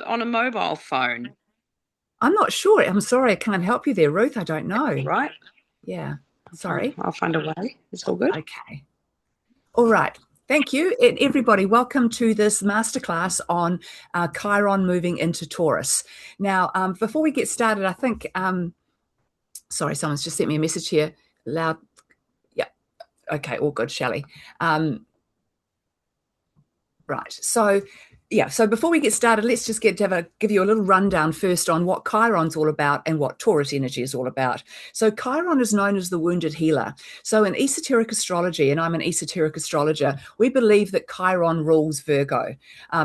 on a mobile phone? I'm not sure. I'm sorry, I can't help you there, Ruth. I don't know. Right? Yeah, sorry. I'll find a way. It's all good. Okay. All right. Thank you. And everybody, welcome to this masterclass on Chiron moving into Taurus. Now, before we get started, I think, sorry, someone's just sent me a message here. Loud. Yeah. Okay. All good, Shelley. Right. So before we get started, let's just give you a little rundown first on what Chiron's all about and what Taurus energy is all about. So Chiron is known as the wounded healer. So in esoteric astrology, and I'm an esoteric astrologer, we believe that Chiron rules Virgo,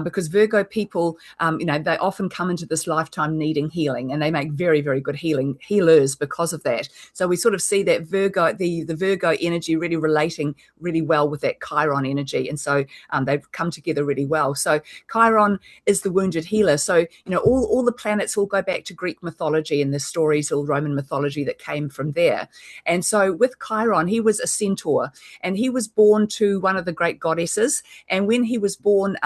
because Virgo people, they often come into this lifetime needing healing, and they make very, very good healers because of that. So we sort of see that Virgo, the Virgo energy really relating really well with that Chiron energy, and so they've come together really well. So Chiron is the wounded healer. So, all the planets all go back to Greek mythology and the stories, all Roman mythology that came from there. And so with Chiron, he was a centaur, and he was born to one of the great goddesses. And when he was born,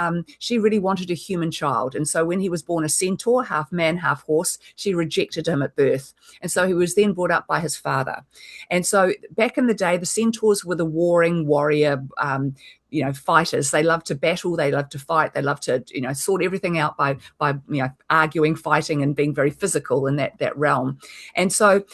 she really wanted a human child. And so when he was born a centaur, half man, half horse, she rejected him at birth. And so he was then brought up by his father. And so back in the day, the centaurs were the warring warrior fighters. They love to battle, they love to fight, they love to, sort everything out by arguing, fighting, and being very physical in that realm. And so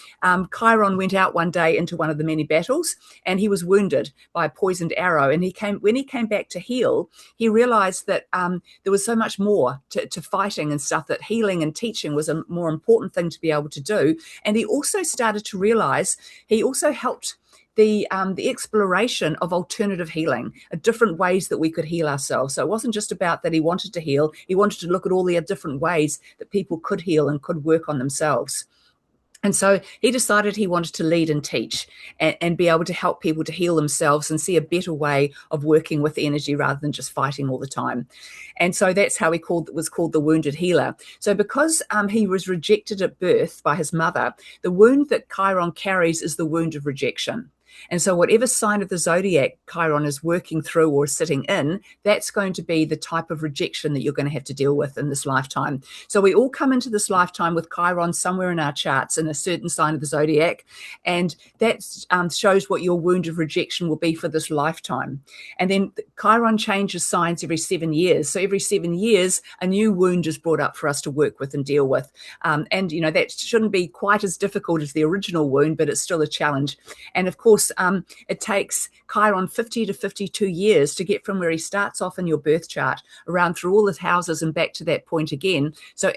Chiron went out one day into one of the many battles, and he was wounded by a poisoned arrow. And when he came back to heal, he realized that there was so much more to fighting and stuff, that healing and teaching was a more important thing to be able to do. And he also started to realize he also helped the exploration of alternative healing, different ways that we could heal ourselves. So it wasn't just about that he wanted to heal, he wanted to look at all the different ways that people could heal and could work on themselves. And so he decided he wanted to lead and teach and be able to help people to heal themselves and see a better way of working with energy rather than just fighting all the time. And so that's how was called the wounded healer. So because he was rejected at birth by his mother, the wound that Chiron carries is the wound of rejection. And so whatever sign of the zodiac Chiron is working through or sitting in, that's going to be the type of rejection that you're going to have to deal with in this lifetime. So we all come into this lifetime with Chiron somewhere in our charts in a certain sign of the zodiac, and that shows what your wound of rejection will be for this lifetime. And then Chiron changes signs every 7 years. So every 7 years, a new wound is brought up for us to work with and deal with. And, that shouldn't be quite as difficult as the original wound, but it's still a challenge. And of course, it takes Chiron 50 to 52 years to get from where he starts off in your birth chart around through all the houses and back to that point again. So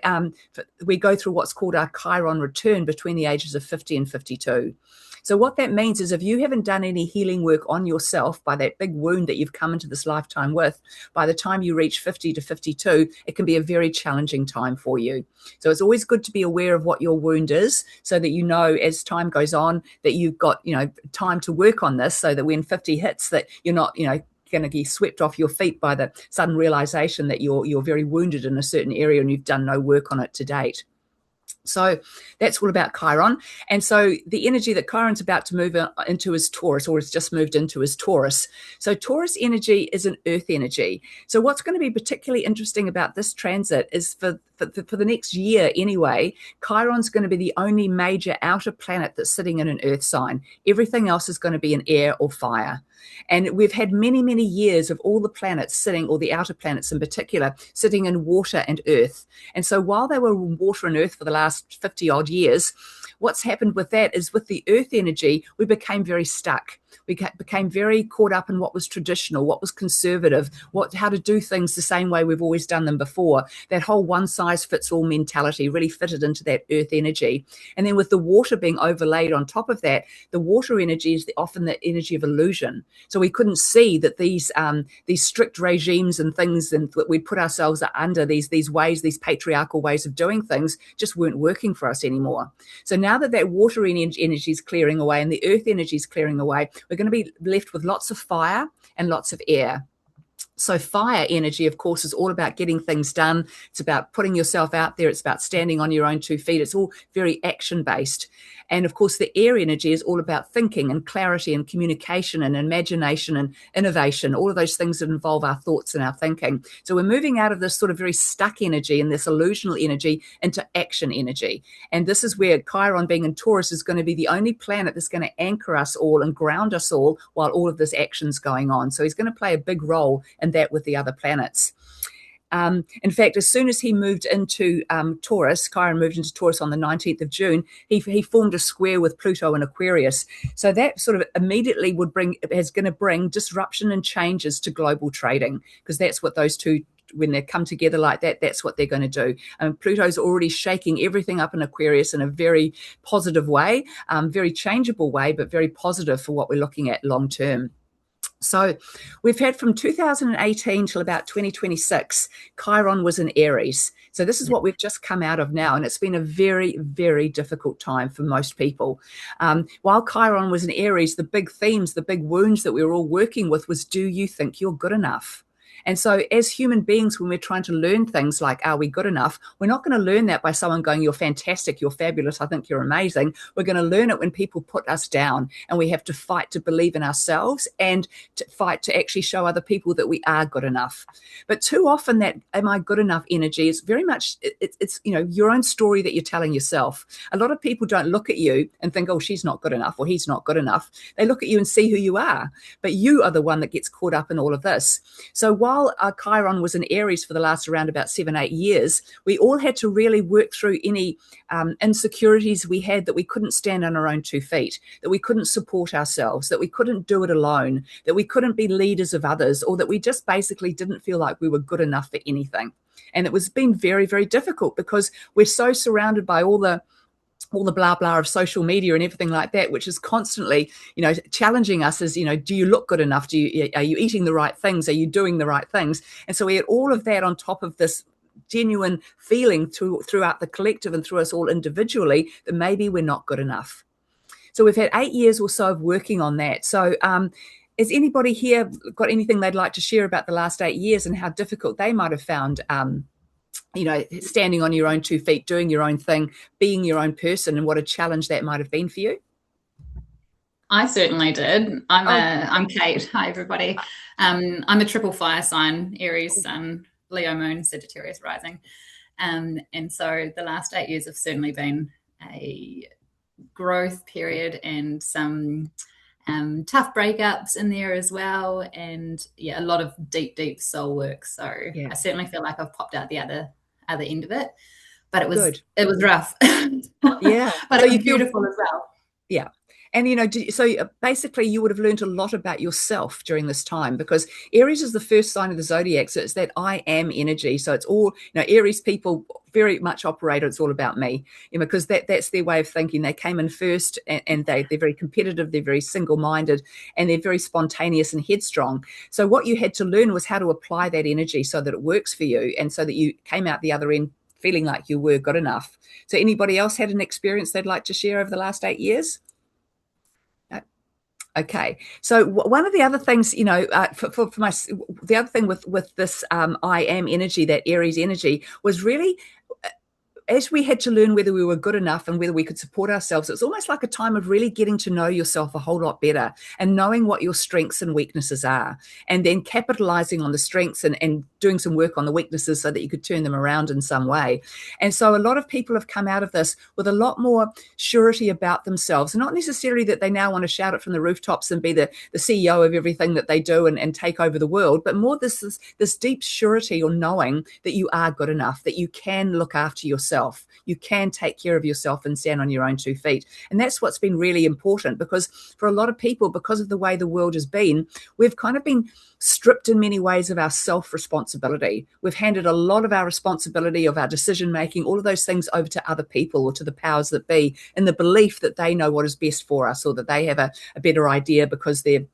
we go through what's called our Chiron return between the ages of 50 and 52. So what that means is if you haven't done any healing work on yourself by that big wound that you've come into this lifetime with, by the time you reach 50 to 52, it can be a very challenging time for you. So it's always good to be aware of what your wound is so that as time goes on that you've got, time to work on this so that when 50 hits that you're not, going to get swept off your feet by the sudden realization that you're very wounded in a certain area and you've done no work on it to date. So that's all about Chiron. And so the energy that Chiron's about to move into is Taurus, or has just moved into is Taurus. So Taurus energy is an earth energy. So what's going to be particularly interesting about this transit is for the next year anyway, Chiron's going to be the only major outer planet that's sitting in an earth sign. Everything else is going to be in air or fire. And we've had many, many years of all the planets sitting, or the outer planets in particular, sitting in water and earth. And so while they were in water and earth for the last 50 odd years, what's happened with that is with the earth energy, we became very stuck. We became very caught up in what was traditional, what was conservative, how to do things the same way we've always done them before. That whole one-size-fits-all mentality really fitted into that earth energy. And then with the water being overlaid on top of that, the water energy is often the energy of illusion. So we couldn't see that these strict regimes and things and that we put ourselves under, these ways, these patriarchal ways of doing things, just weren't working for us anymore. So now that water energy is clearing away and the earth energy is clearing away, we're going to be left with lots of fire and lots of air. So fire energy, of course, is all about getting things done. It's about putting yourself out there. It's about standing on your own 2 feet. It's all very action-based. And of course, the air energy is all about thinking and clarity and communication and imagination and innovation, all of those things that involve our thoughts and our thinking. So we're moving out of this sort of very stuck energy and this illusional energy into action energy. And this is where Chiron, being in Taurus, is going to be the only planet that's going to anchor us all and ground us all while all of this action's going on. So he's going to play a big role in that with the other planets. In fact, as soon as he moved into Taurus, Chiron moved into Taurus on the 19th of June, he formed a square with Pluto in Aquarius. So that sort of immediately is going to bring disruption and changes to global trading, because that's what those two, when they come together like that, that's what they're going to do. Pluto's already shaking everything up in Aquarius in a very positive way, very changeable way, but very positive for what we're looking at long term. So we've had from 2018 till about 2026, Chiron was in Aries. So this is what we've just come out of now. And it's been a very, very difficult time for most people. While Chiron was in Aries, the big themes, the big wounds that we were all working with was, do you think you're good enough? And so as human beings, when we're trying to learn things like, are we good enough? We're not going to learn that by someone going, you're fantastic, you're fabulous, I think you're amazing. We're going to learn it when people put us down, and we have to fight to believe in ourselves and to fight to actually show other people that we are good enough. But too often that am I good enough energy is very much, it's your own story that you're telling yourself. A lot of people don't look at you and think, oh, she's not good enough or he's not good enough. They look at you and see who you are, but you are the one that gets caught up in all of this. So while Chiron was in Aries for the last around about 7-8 years, we all had to really work through any insecurities we had, that we couldn't stand on our own 2 feet, that we couldn't support ourselves, that we couldn't do it alone, that we couldn't be leaders of others, or that we just basically didn't feel like we were good enough for anything. And it was been very, very difficult because we're so surrounded by all the blah blah of social media and everything like that, which is constantly, challenging us as, do you look good enough? Are you eating the right things? Are you doing the right things? And so we had all of that on top of this genuine feeling throughout the collective and through us all individually that maybe we're not good enough. So we've had 8 years or so of working on that. So has anybody here got anything they'd like to share about the last 8 years and how difficult they might have found standing on your own 2 feet, doing your own thing, being your own person, and what a challenge that might have been for you? I certainly did. I'm Kate. Hi, everybody. I'm a triple fire sign, Aries sun, Leo moon, Sagittarius rising. And so the last 8 years have certainly been a growth period and some tough breakups in there as well. And a lot of deep soul work. So I certainly feel like I've popped out the other end of it, but it was rough. Yeah. But it was beautiful as well. Yeah. And, so basically you would have learned a lot about yourself during this time, because Aries is the first sign of the zodiac. So it's that I am energy. So it's all, Aries people very much operate, it's all about me, because that's their way of thinking. They came in first and they're very competitive. They're very single-minded and they're very spontaneous and headstrong. So what you had to learn was how to apply that energy so that it works for you and so that you came out the other end feeling like you were good enough. So anybody else had an experience they'd like to share over the last 8 years? Okay, so one of the other things, the other thing with this I am energy, that Aries energy, was really, as we had to learn whether we were good enough and whether we could support ourselves, it's almost like a time of really getting to know yourself a whole lot better and knowing what your strengths and weaknesses are, and then capitalizing on the strengths and doing some work on the weaknesses so that you could turn them around in some way. And so a lot of people have come out of this with a lot more surety about themselves, not necessarily that they now want to shout it from the rooftops and be the CEO of everything that they do and take over the world, but more this deep surety or knowing that you are good enough, that you can look after yourself. You can take care of yourself and stand on your own 2 feet. And that's what's been really important, because for a lot of people, because of the way the world has been, we've kind of been stripped in many ways of our self-responsibility. We've handed a lot of our responsibility of our decision-making, all of those things, over to other people or to the powers that be, in the belief that they know what is best for us, or that they have a better idea because they're,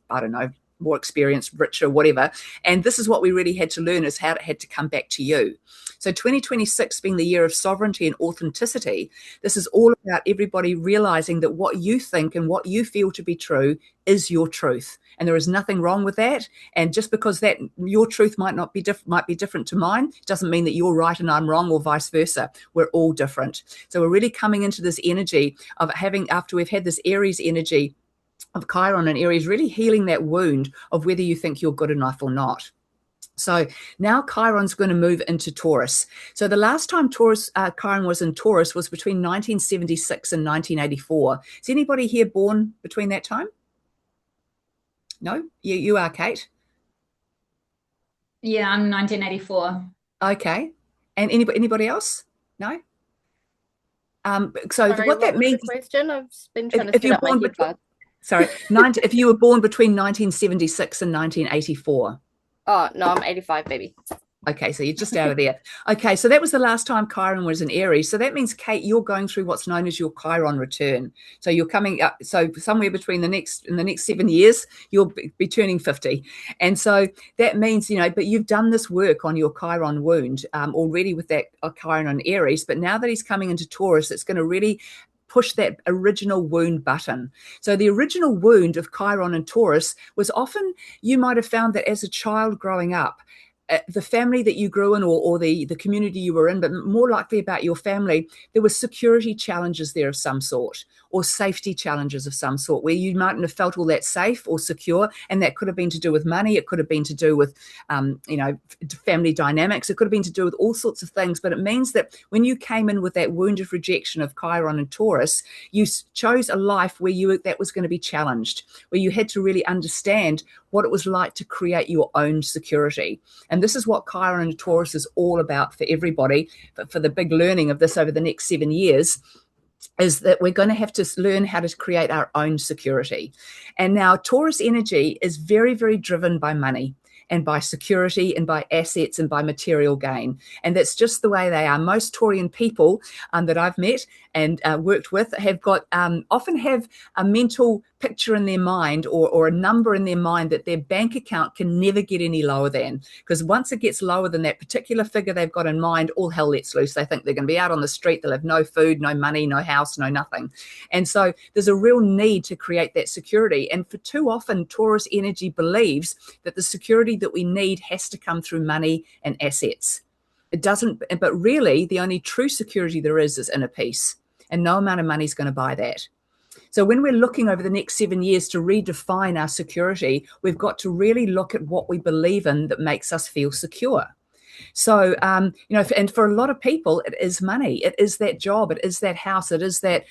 more experienced, richer, whatever. And this is what we really had to learn, is how it had to come back to you. So 2026 being the year of sovereignty and authenticity, this is all about everybody realizing that what you think and what you feel to be true is your truth. And there is nothing wrong with that. And just because that your truth might be different to mine, doesn't mean that you're right and I'm wrong, or vice versa. We're all different. So we're really coming into this energy of having, after we've had this Aries energy of Chiron and Aries, really healing that wound of whether you think you're good enough or not. So now Chiron's going to move into Taurus. So the last time Chiron was in Taurus was between 1976 and 1984. Is anybody here born between that time? No? You are, Kate? Yeah, I'm 1984. Okay. And anybody else? No? So Sorry, what that means, the question? I've been trying to if you're set up my born headphones. Sorry, if you were born between 1976 and 1984. Oh, no, I'm 85, baby. Okay, so you're just out of there. Okay, so that was the last time Chiron was in Aries. So that means, Kate, you're going through what's known as your Chiron return. So you're coming up, so somewhere between in the next 7 years, you'll be turning 50. And so that means, but you've done this work on your Chiron wound already with that Chiron in Aries. But now that he's coming into Taurus, it's going to really push that original wound button. So the original wound of Chiron and Taurus was often, you might have found that as a child growing up, the family that you grew in or the community you were in, but more likely about your family, there were security challenges there of some sort, or safety challenges of some sort, where you mightn't have felt all that safe or secure. And that could have been to do with money. It could have been to do with, family dynamics. It could have been to do with all sorts of things. But it means that when you came in with that wounded rejection of Chiron and Taurus, you chose a life where that was going to be challenged, where you had to really understand what it was like to create your own security. And this is what Chiron and Taurus is all about for everybody. But for the big learning of this over the next 7 years, is that we're going to have to learn how to create our own security. And now Taurus energy is very, very driven by money and by security and by assets and by material gain. And that's just the way they are. Most Taurian people that I've met and worked with have got often have a mental picture in their mind or a number in their mind that their bank account can never get any lower than, because once it gets lower than that particular figure they've got in mind, all hell lets loose. They think they're going to be out on the street. They'll have no food, no money, no house, no nothing. And so there's a real need to create that security. And for too often, Taurus energy believes that the security that we need has to come through money and assets. It doesn't, but really the only true security there is inner peace. And no amount of money is going to buy that. So when we're looking over the next 7 years to redefine our security, we've got to really look at what we believe in that makes us feel secure. So, and for a lot of people, it is money. It is that job. It is that house. It is that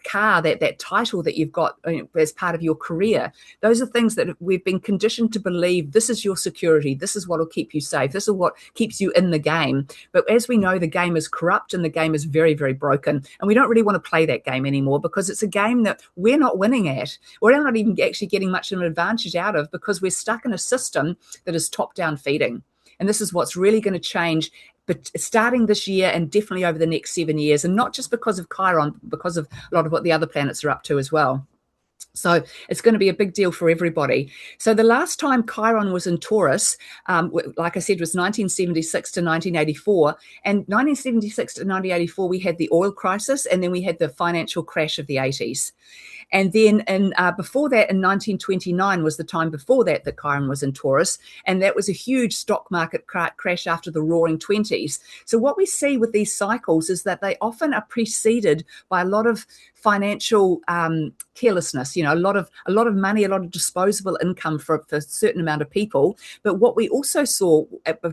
car, that title that you've got as part of your career. Those are things that we've been conditioned to believe. This is your security. This is what will keep you safe. This is what keeps you in the game. But as we know, the game is corrupt and the game is very, very broken. And we don't really want to play that game anymore, because it's a game that we're not winning at. We're not even actually getting much of an advantage out of, because we're stuck in a system that is top-down feeding. And this is what's really going to change, but starting this year and definitely over the next 7 years, and not just because of Chiron, because of a lot of what the other planets are up to as well. So it's going to be a big deal for everybody. So the last time Chiron was in Taurus, like I said, was 1976 to 1984. And 1976 to 1984, we had the oil crisis, and then we had the financial crash of the 80s. And then before that, in 1929 was the time before that Chiron was in Taurus. And that was a huge stock market crash after the roaring 20s. So what we see with these cycles is that they often are preceded by a lot of financial carelessness, a lot of money, a lot of disposable income for a certain amount of people. But what we also saw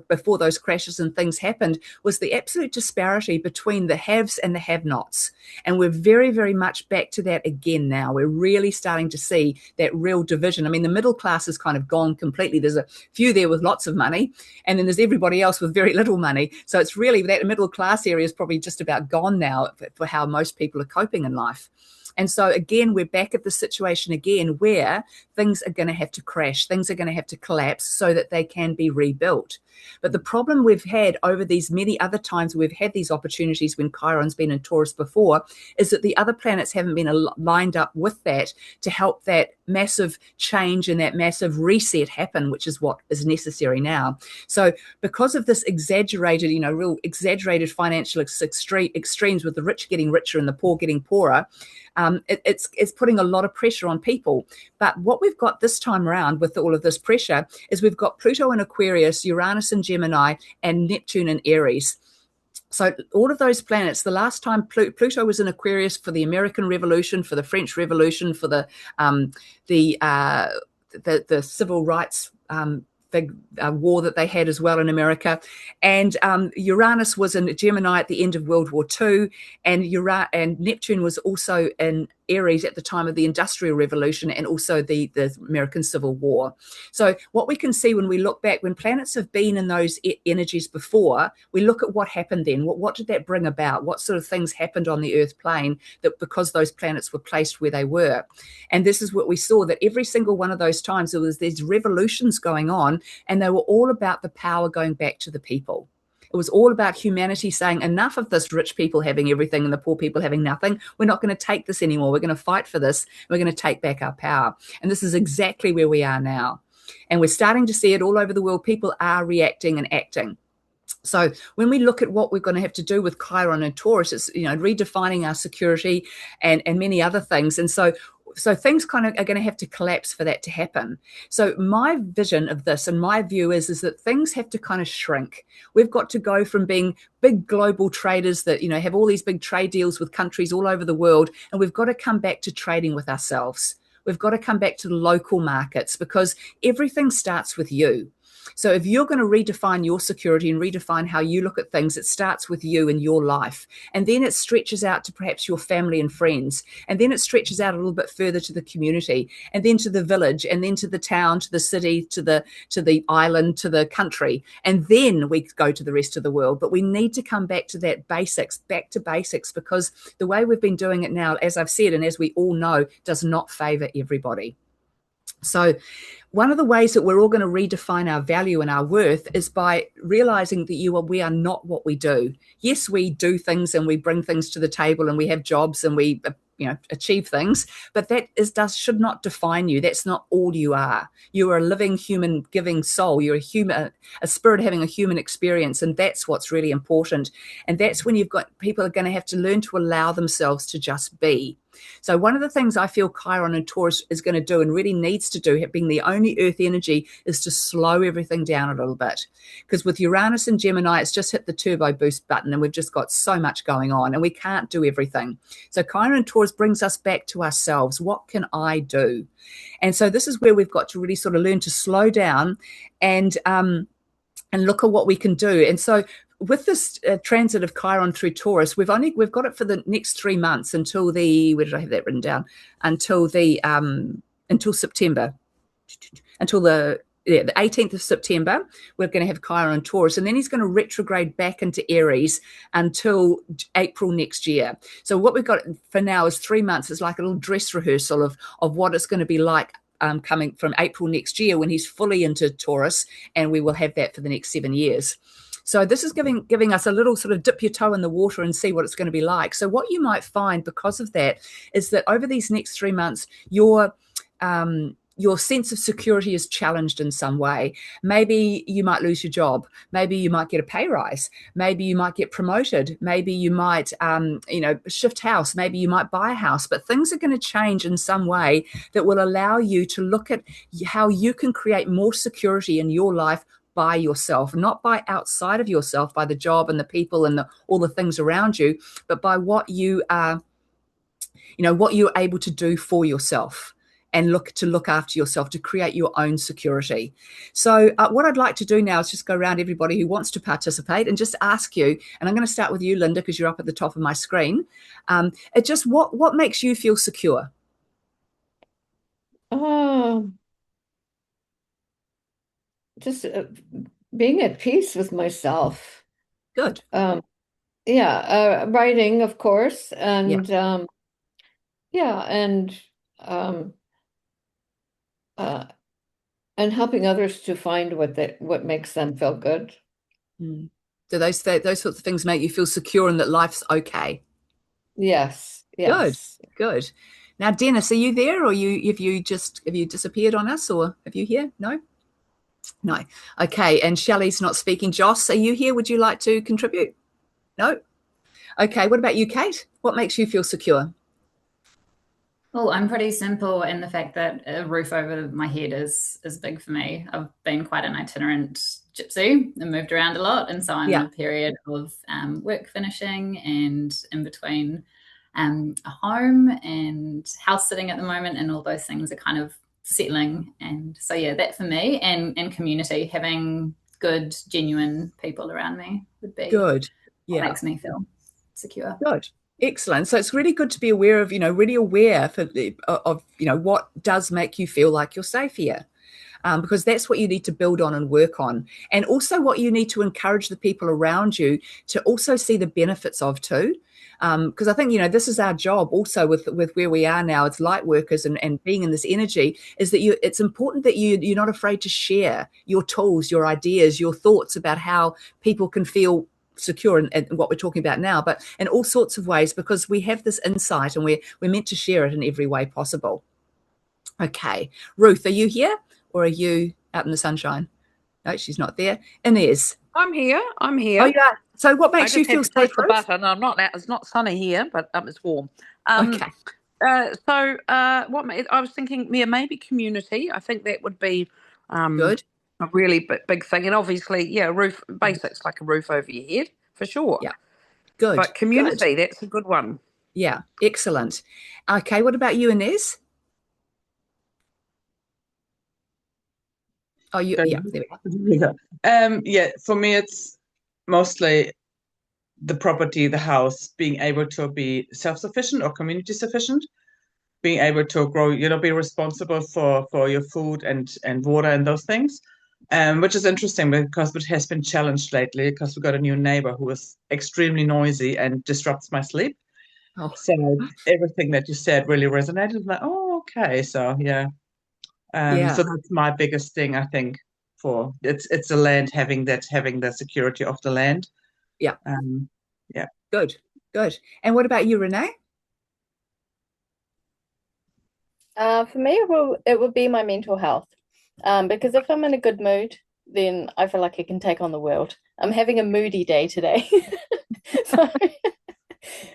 before those crashes and things happened was the absolute disparity between the haves and the have-nots. And we're very, very much back to that again now. We're really starting to see that real division. I mean, the middle class is kind of gone completely. There's a few there with lots of money, and then there's everybody else with very little money. So it's really that middle class area is probably just about gone now for how most people are coping in life. And so again, we're back at the situation again where things are going to have to crash, things are going to have to collapse so that they can be rebuilt. But the problem we've had over these many other times we've had these opportunities when Chiron's been in Taurus before is that the other planets haven't been lined up with that to help that massive change and that massive reset happen, which is what is necessary now. So because of this exaggerated, real exaggerated financial extremes with the rich getting richer and the poor getting poorer, it's putting a lot of pressure on people. But what we've got this time around with all of this pressure is we've got Pluto in Aquarius, Uranus in Gemini, and Neptune in Aries. So all of those planets, the last time Pluto was in Aquarius for the American Revolution, for the French Revolution, for the civil rights big war that they had as well in America. And Uranus was in Gemini at the end of World War II, and Neptune was also in Aries at the time of the Industrial Revolution and also the American Civil War. So what we can see when we look back, when planets have been in those energies before, we look at what happened then. What did that bring about? What sort of things happened on the Earth plane that because those planets were placed where they were? And this is what we saw, that every single one of those times there was these revolutions going on, and they were all about the power going back to the people. It was all about humanity saying, enough of this rich people having everything and the poor people having nothing. We're not going to take this anymore. We're going to fight for this. We're going to take back our power. And this is exactly where we are now. And we're starting to see it all over the world. People are reacting and acting. So when we look at what we're going to have to do with Chiron and Taurus, it's, redefining our security and many other things. And so things kind of are going to have to collapse for that to happen. So my vision of this and my view is that things have to kind of shrink. We've got to go from being big global traders that, have all these big trade deals with countries all over the world, and we've got to come back to trading with ourselves. We've got to come back to the local markets, because everything starts with you. So if you're going to redefine your security and redefine how you look at things, it starts with you and your life. And then it stretches out to perhaps your family and friends. And then it stretches out a little bit further to the community, and then to the village, and then to the town, to the city, to the island, to the country. And then we go to the rest of the world. But we need to come back to that basics, back to basics, because the way we've been doing it now, as I've said, and as we all know, does not favor everybody. So one of the ways that we're all going to redefine our value and our worth is by realizing that we are not what we do. Yes, we do things and we bring things to the table and we have jobs and we achieve things, but that should not define you. That's not all you are. You are a living human giving soul. You're a spirit having a human experience, and that's what's really important. And that's when people are going to have to learn to allow themselves to just be. So one of the things I feel Chiron and Taurus is going to do, and really needs to do, being the only Earth energy, is to slow everything down a little bit. Because with Uranus and Gemini, it's just hit the turbo boost button, and we've just got so much going on, and we can't do everything. So Chiron and Taurus brings us back to ourselves. What can I do? And so this is where we've got to really sort of learn to slow down and look at what we can do. And so with this transit of Chiron through Taurus, we've got it for the next 3 months until where did I have that written down? Until September, until the 18th of September, we're going to have Chiron and Taurus, and then he's going to retrograde back into Aries until April next year. So what we've got for now is 3 months. It's like a little dress rehearsal of what it's going to be like coming from April next year, when he's fully into Taurus, and we will have that for the next 7 years. So this is giving us a little sort of dip your toe in the water and see what it's going to be like. So what you might find because of that is that over these next 3 months, your sense of security is challenged in some way. Maybe you might lose your job. Maybe you might get a pay rise. Maybe you might get promoted. Maybe you might, shift house. Maybe you might buy a house. But things are going to change in some way that will allow you to look at how you can create more security in your life by yourself, not by outside of yourself, by the job and the people and all the things around you, but by what you are, what you're able to do for yourself, and look after yourself, to create your own security. So what I'd like to do now is just go around everybody who wants to participate and just ask you, and I'm going to start with you, Linda, because you're up at the top of my screen. What makes you feel secure? Just being at peace with myself. Good. Writing, of course, and and helping others to find what makes them feel good. Mm. Do those sorts of things make you feel secure and that life's okay? Yes. Good. Now, Dennis, are you there, or have you disappeared on us, or have you here? No. Okay, and Shelley's not speaking. Joss, are you here? Would you like to contribute? No. Okay, what about you, Kate? What makes you feel secure? Well, I'm pretty simple in the fact that a roof over my head is big for me. I've been quite an itinerant gypsy and moved around a lot, and so I'm in a period of work finishing and in between a home and house sitting at the moment, and all those things are kind of settling. And so that for me, and community, having good, genuine people around me would be good. What makes me feel secure. Good. Excellent. So it's really good to be aware of, really aware of what does make you feel like you're safe here. Because that's what you need to build on and work on. And also what you need to encourage the people around you to also see the benefits of too. Because I think, this is our job also with where we are now as light workers and being in this energy, is that it's important that you're not afraid to share your tools, your ideas, your thoughts about how people can feel secure in what we're talking about now, but in all sorts of ways, because we have this insight and we're meant to share it in every way possible. Okay, Ruth, are you here, or are you out in the sunshine? No, she's not there. Inez, I'm here. Oh, yeah. So what makes you feel safe, the Ruth? button. I'm not. It's not sunny here, but it's warm. Okay. I was thinking, maybe community. I think that would be Good. a really big thing, and obviously, roof basics like a roof over your head for sure. Yeah. Good. But community, that's a good one. Yeah. Excellent. Okay. What about you, Inez? Oh, you. Yeah. There we go. For me, it's mostly the property, the house, being able to be self-sufficient or community sufficient, being able to grow, be responsible for your food and water and those things, which is interesting because it has been challenged lately because we've got a new neighbor who is extremely noisy and disrupts my sleep. Oh. So everything that you said really resonated. Like, oh, okay. So, so that's my biggest thing, I think, for it's the land, having the security of the land. Yeah. Yeah. Good. And what about you, Renee? For me, it would be my mental health. Because if I'm in a good mood, then I feel like I can take on the world. I'm having a moody day today. So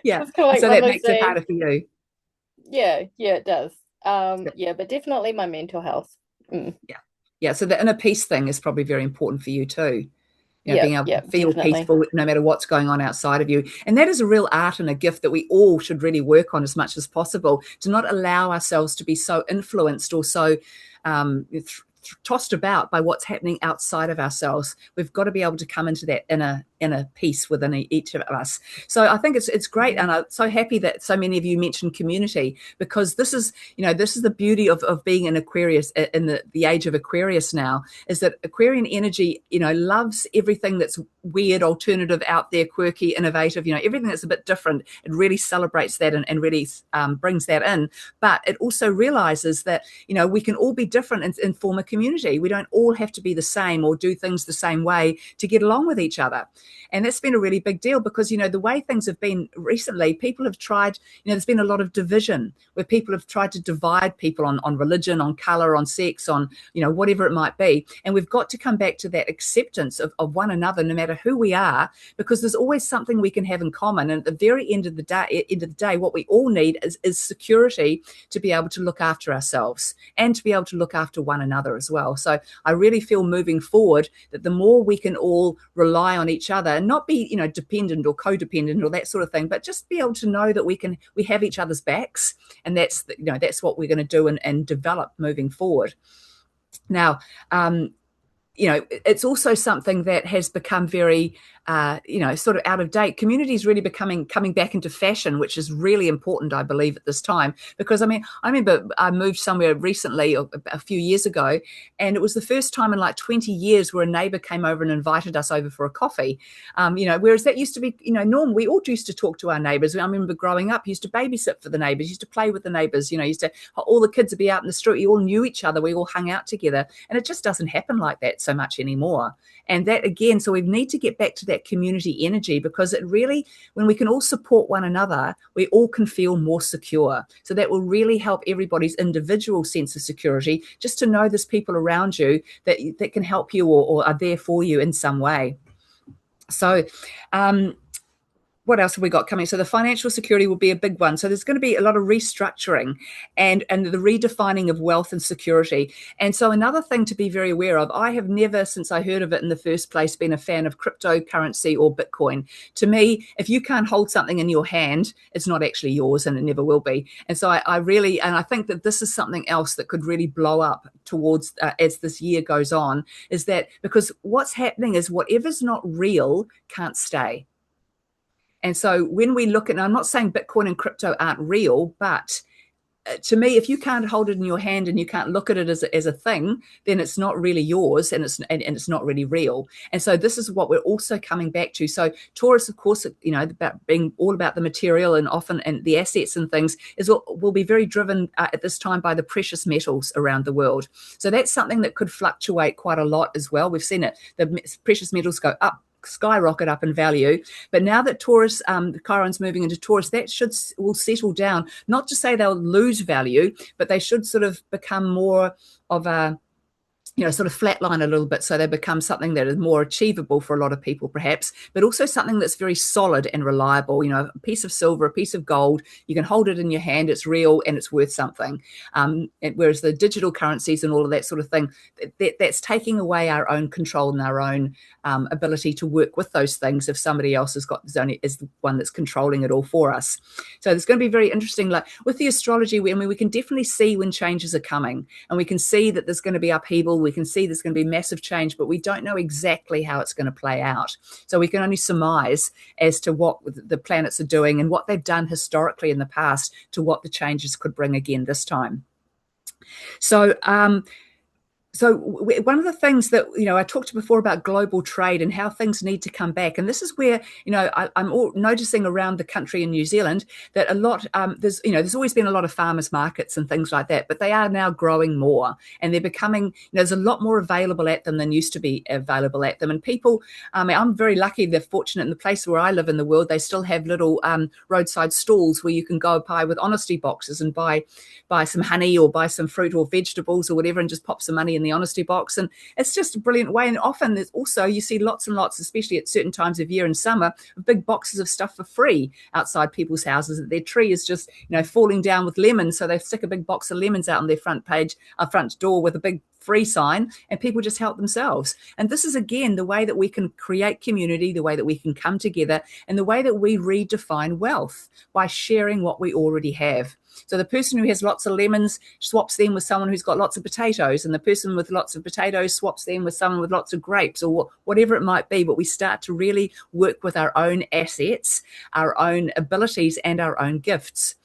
that makes it harder for you. Yeah, it does. But definitely my mental health. Yeah. So the inner peace thing is probably very important for you too. Being able to feel peaceful no matter what's going on outside of you. And that is a real art and a gift that we all should really work on as much as possible, to not allow ourselves to be so influenced or so tossed about by what's happening outside of ourselves. We've got to be able to come into that inner peace within each of us. So I think it's great, and I'm so happy that so many of you mentioned community, because this is the beauty of being in Aquarius, in the age of Aquarius now, is that Aquarian energy loves everything that's weird, alternative, out there, quirky, innovative, everything that's a bit different. It really celebrates that and really brings that in. But it also realizes that we can all be different and form a community. We don't all have to be the same or do things the same way to get along with each other. And that's been a really big deal, because, the way things have been recently, people have tried, there's been a lot of division where people have tried to divide people on religion, on color, on sex, on, whatever it might be. And we've got to come back to that acceptance of one another, no matter who we are, because there's always something we can have in common. And at the very end of the day, what we all need is security to be able to look after ourselves and to be able to look after one another as well. So I really feel moving forward that the more we can all rely on each other and not be, dependent or codependent or that sort of thing, but just be able to know that we have each other's backs, and that's what we're going to do and develop moving forward. Now, it's also something that has become very, sort of out of date. Community is really coming back into fashion, which is really important, I believe, at this time. Because, I remember I moved somewhere recently, a few years ago, and it was the first time in like 20 years where a neighbour came over and invited us over for a coffee. Whereas that used to be, normal. We all used to talk to our neighbours. I remember growing up, used to babysit for the neighbours, used to play with the neighbours, all the kids would be out in the street. We all knew each other. We all hung out together. And it just doesn't happen like that so much anymore. And that, again, so we need to get back to that that community energy, because it really, when we can all support one another, we all can feel more secure. So that will really help everybody's individual sense of security, just to know there's people around you that can help you or are there for you in some way. So what else have we got coming? So the financial security will be a big one. So there's going to be a lot of restructuring and the redefining of wealth and security. And so another thing to be very aware of, I have never, since I heard of it in the first place, been a fan of cryptocurrency or Bitcoin. To me, if you can't hold something in your hand, it's not actually yours, and it never will be. And so I think that this is something else that could really blow up towards as this year goes on, is that because what's happening is whatever's not real can't stay. And so when we look at, and I'm not saying Bitcoin and crypto aren't real, but to me, if you can't hold it in your hand and you can't look at it as a thing, then it's not really yours, and it's not really real. And so this is what we're also coming back to. So Taurus, of course, about being all about the material and often and the assets and things will be very driven at this time by the precious metals around the world. So that's something that could fluctuate quite a lot as well. We've seen it, the precious metals go up, skyrocket up in value. But now that Taurus, Chiron's moving into Taurus, that will settle down. Not to say they'll lose value, but they should sort of become more of a, sort of flatline a little bit, so they become something that is more achievable for a lot of people perhaps, but also something that's very solid and reliable. A piece of silver, a piece of gold, you can hold it in your hand, it's real and it's worth something. Whereas the digital currencies and all of that sort of thing, that's taking away our own control and our own ability to work with those things if somebody else is the one that's controlling it all for us. So it's going to be very interesting. Like with the astrology, we can definitely see when changes are coming, and we can see that there's going to be upheaval. We can see there's going to be massive change, but we don't know exactly how it's going to play out. So we can only surmise as to what the planets are doing and what they've done historically in the past to what the changes could bring again this time. So one of the things that, I talked before about global trade and how things need to come back. And this is where, I'm all noticing around the country in New Zealand that a lot, there's always been a lot of farmers markets and things like that, but they are now growing more and they're becoming, there's a lot more available at them than used to be available at them. And people, I'm very lucky, they're fortunate in the place where I live in the world, they still have little roadside stalls where you can go buy with honesty boxes and buy some honey or buy some fruit or vegetables or whatever and just pop some money in the honesty box. And it's just a brilliant way. And often there's also, you see lots and lots, especially at certain times of year in summer, of big boxes of stuff for free outside people's houses. Their tree is just, falling down with lemons. So they stick a big box of lemons out on their front door with a big free sign, and people just help themselves. And this is, again, the way that we can create community, the way that we can come together, and the way that we redefine wealth by sharing what we already have. So the person who has lots of lemons swaps them with someone who's got lots of potatoes, and the person with lots of potatoes swaps them with someone with lots of grapes, or whatever it might be. But we start to really work with our own assets, our own abilities, and our own gifts.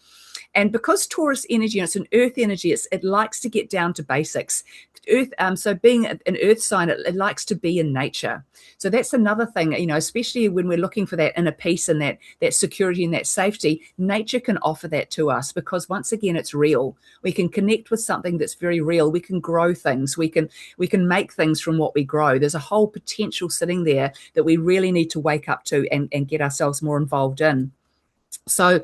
And because Taurus energy, it's an earth energy, it likes to get down to basics. Earth, so being an earth sign, it likes to be in nature. So that's another thing, especially when we're looking for that inner peace and that security and that safety, nature can offer that to us because once again, it's real. We can connect with something that's very real. We can grow things. We can make things from what we grow. There's a whole potential sitting there that we really need to wake up to and get ourselves more involved in. So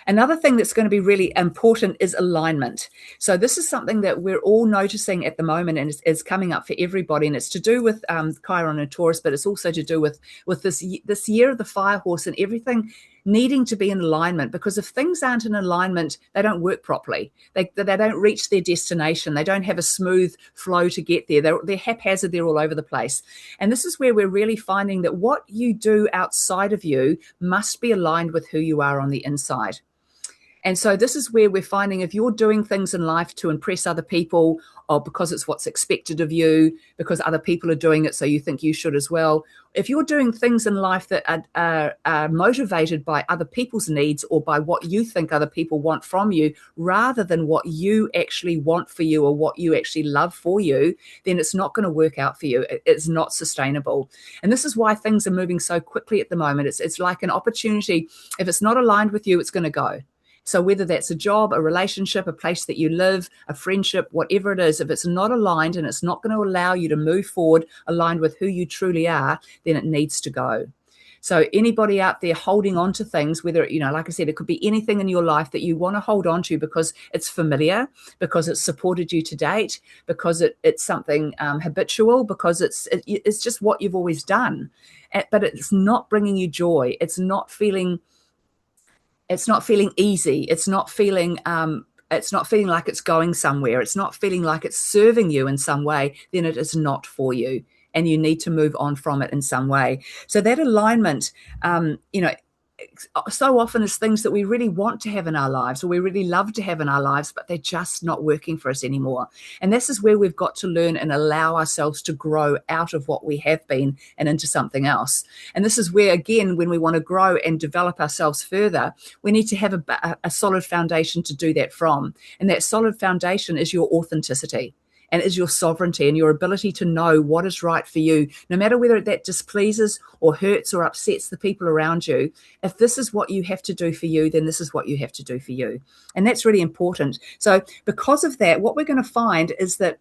another thing that's going to be really important is alignment. So this is something that we're all noticing at the moment and is coming up for everybody. And it's to do with Chiron and Taurus, but it's also to do with this year of the fire horse and everything needing to be in alignment, because if things aren't in alignment, they don't work properly. They don't reach their destination. They don't have a smooth flow to get there. They're haphazard. They're all over the place. And this is where we're really finding that what you do outside of you must be aligned with who you are on the inside. And so this is where we're finding if you're doing things in life to impress other people or because it's what's expected of you, because other people are doing it so you think you should as well. If you're doing things in life that are motivated by other people's needs or by what you think other people want from you rather than what you actually want for you or what you actually love for you, then it's not going to work out for you. It's not sustainable. And this is why things are moving so quickly at the moment. It's like an opportunity. If it's not aligned with you, it's going to go. So whether that's a job, a relationship, a place that you live, a friendship, whatever it is, if it's not aligned and it's not going to allow you to move forward aligned with who you truly are, then it needs to go. So anybody out there holding on to things, whether, you know, like I said, it could be anything in your life that you want to hold on to because it's familiar, because it's supported you to date, because it's something habitual, because it's just what you've always done, but it's not bringing you joy. It's not feeling easy. It's not feeling like it's going somewhere. It's not feeling like it's serving you in some way. Then it is not for you, and you need to move on from it in some way. So that alignment, you know, so often is things that we really want to have in our lives, or we really love to have in our lives, but they're just not working for us anymore. And this is where we've got to learn and allow ourselves to grow out of what we have been and into something else. And this is where, again, when we want to grow and develop ourselves further, we need to have a solid foundation to do that from. And that solid foundation is your authenticity, and is your sovereignty and your ability to know what is right for you, no matter whether that displeases or hurts or upsets the people around you. If this is what you have to do for you, then this is what you have to do for you. And that's really important. So because of that, what we're going to find is that,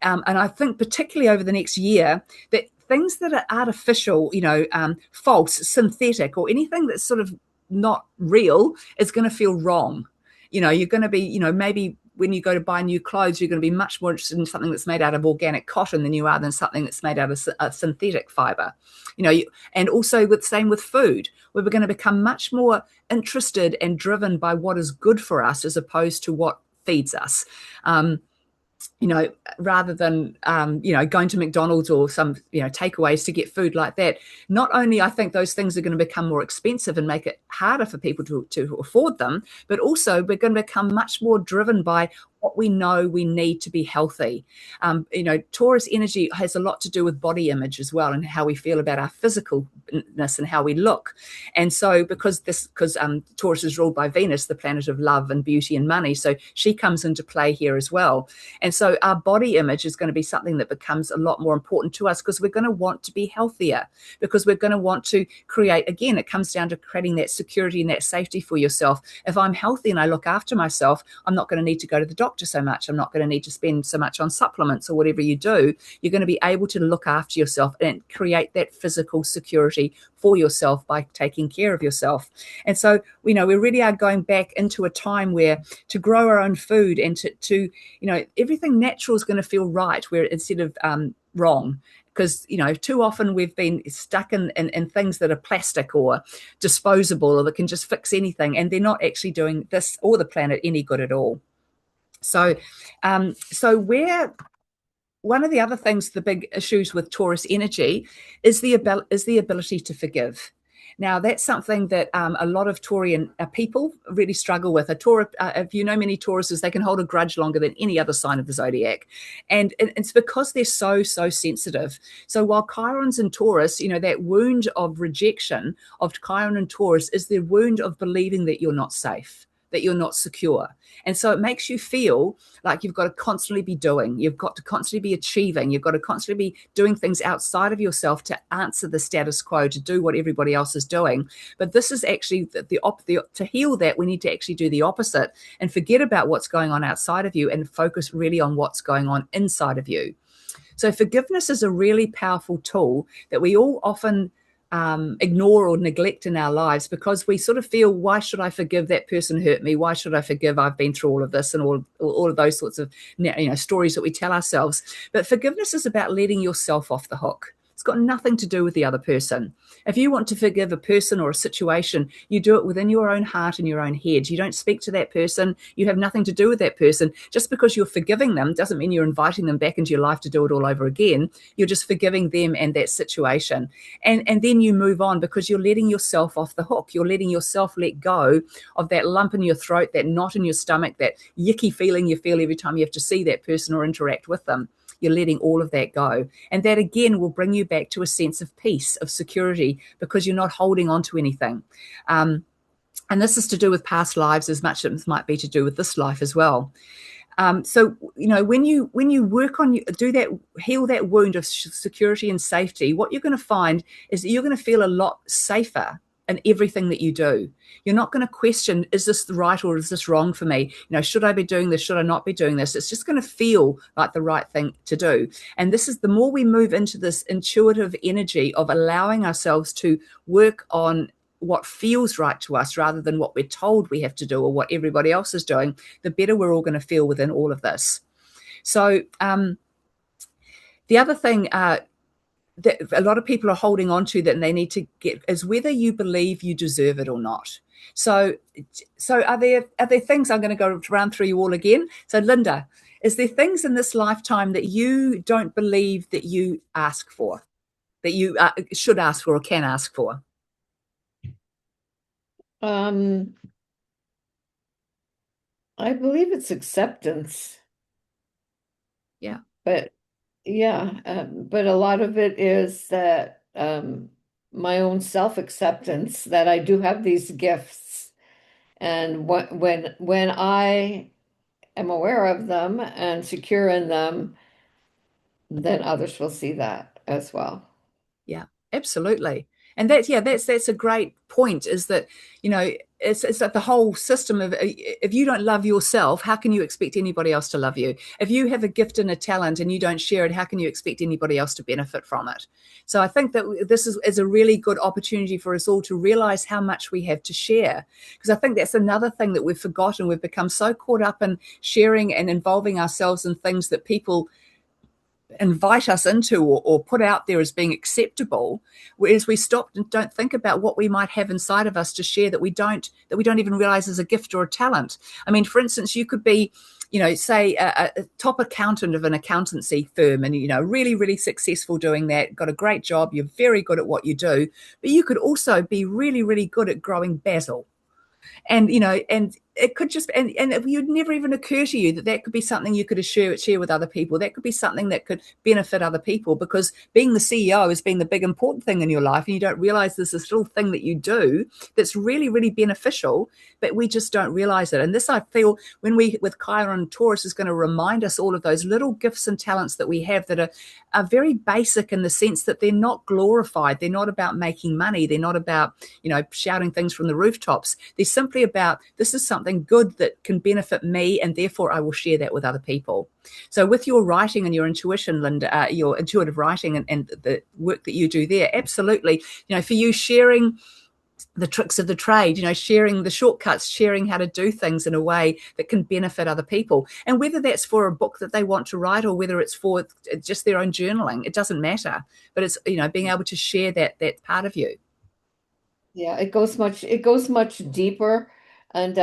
and I think particularly over the next year, that things that are artificial, you know, false, synthetic, or anything that's sort of not real is going to feel wrong. You know, you're going to be, you know, maybe when you go to buy new clothes, you're going to be much more interested in something that's made out of organic cotton than you are than something that's made out of a synthetic fiber. You know, and also same with food, where we're going to become much more interested and driven by what is good for us as opposed to what feeds us. You know, rather than, you know, going to McDonald's or some, you know, takeaways to get food like that. Not only I think those things are going to become more expensive and make it harder for people to afford them, but also we're going to become much more driven by what we know we need to be healthy. You know, Taurus energy has a lot to do with body image as well, and how we feel about our physicalness and how we look. And so because Taurus is ruled by Venus, the planet of love and beauty and money, so she comes into play here as well. And so our body image is going to be something that becomes a lot more important to us, because we're going to want to be healthier, because we're going to want to create, again, it comes down to creating that security and that safety for yourself. If I'm healthy and I look after myself, I'm not going to need to go to the doctor so much. I'm not going to need to spend so much on supplements or whatever you do. You're going to be able to look after yourself and create that physical security for yourself by taking care of yourself. And so, you know, we really are going back into a time where to grow our own food and to you know, everything natural is going to feel right, where instead of wrong. Because, you know, too often we've been stuck in things that are plastic or disposable, or that can just fix anything, and they're not actually doing this or the planet any good at all. So, where one of the other things, the big issues with Taurus energy is the ability to forgive. Now, that's something that a lot of Taurian people really struggle with. If you know many Tauruses, they can hold a grudge longer than any other sign of the zodiac. And it's because they're so sensitive. So while Chiron's in Taurus, you know, that wound of rejection of Chiron and Taurus is the wound of believing that you're not safe, that you're not secure. And so it makes you feel like you've got to constantly be doing, you've got to constantly be achieving, you've got to constantly be doing things outside of yourself to answer the status quo, to do what everybody else is doing. But this is actually to heal that, we need to actually do the opposite and forget about what's going on outside of you and focus really on what's going on inside of you. So forgiveness is a really powerful tool that we all often ignore or neglect in our lives, because we sort of feel, why should I forgive that person hurt me? Why should I forgive? I've been through all of this, and all of those sorts of, you know, stories that we tell ourselves. But forgiveness is about letting yourself off the hook. It's got nothing to do with the other person. If you want to forgive a person or a situation, you do it within your own heart and your own head. You don't speak to that person. You have nothing to do with that person. Just because you're forgiving them doesn't mean you're inviting them back into your life to do it all over again. You're just forgiving them and that situation. And then you move on, because you're letting yourself off the hook. You're letting yourself let go of that lump in your throat, that knot in your stomach, that yicky feeling you feel every time you have to see that person or interact with them. You're letting all of that go. And that, again, will bring you back to a sense of peace, of security, because you're not holding on to anything. And this is to do with past lives as much as it might be to do with this life as well. So, you know, when you work on, heal that wound of security and safety, what you're going to find is that you're going to feel a lot safer in everything that you do. You're not going to question, is this right or is this wrong for me? Should I be doing this? Should I not be doing this? It's just going to feel like the right thing to do. And this is, the more we move into this intuitive energy of allowing ourselves to work on what feels right to us rather than what we're told we have to do or what everybody else is doing, the better we're all going to feel within all of this. So the other thing that a lot of people are holding on to that they need to get is whether you believe you deserve it or not. So are there things, I'm going to go round through you all again. So Linda, is there things in this lifetime that you don't believe that you ask for, that you should ask for or can ask for? I believe it's acceptance. Yeah. But but a lot of it is that my own self-acceptance that I do have these gifts, and when I am aware of them and secure in them, then others will see that as well. Yeah, absolutely. And that's a great point, is that, it's like the whole system of, if you don't love yourself, how can you expect anybody else to love you? If you have a gift and a talent and you don't share it, how can you expect anybody else to benefit from it? So I think that this is a really good opportunity for us all to realize how much we have to share, because I think that's another thing that we've forgotten. We've become so caught up in sharing and involving ourselves in things that people invite us into or put out there as being acceptable, whereas we stop and don't think about what we might have inside of us to share that we don't even realize is a gift or a talent. I mean, for instance, you could be, say a top accountant of an accountancy firm, and really, really successful doing that, got a great job, you're very good at what you do, but you could also be really, really good at growing basil. And and it could just, and it would never even occur to you that could be something you could share with other people. That could be something that could benefit other people, because being the CEO has been the big important thing in your life, and you don't realize there's this little thing that you do that's really, really beneficial, but we just don't realize it. And this, I feel, with Chiron Taurus, is going to remind us all of those little gifts and talents that we have that are very basic, in the sense that they're not glorified. They're not about making money. They're not about, shouting things from the rooftops. They're simply about, this is something good that can benefit me, and therefore I will share that with other people. So with your writing and your intuition, Linda, your intuitive writing and the work that you do there, absolutely, for you, sharing the tricks of the trade, sharing the shortcuts, sharing how to do things in a way that can benefit other people. And whether that's for a book that they want to write, or whether it's for just their own journaling, it doesn't matter. But it's, being able to share that part of you. Yeah, it goes much deeper, and